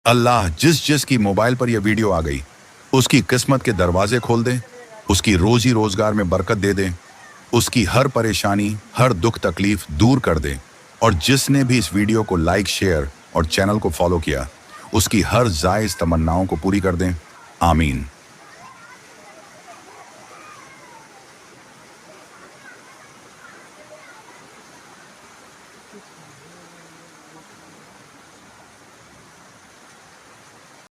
अल्लाह जिस जिस की मोबाइल पर यह वीडियो आ गई, उसकी किस्मत के दरवाजे खोल दे, उसकी रोजी रोजगार में बरकत दे दे, उसकी हर परेशानी, हर दुख तकलीफ दूर कर दे। और जिसने भी इस वीडियो को लाइक, शेयर और चैनल को फॉलो किया, उसकी हर जायज तमन्नाओं को पूरी कर दें। आमीन।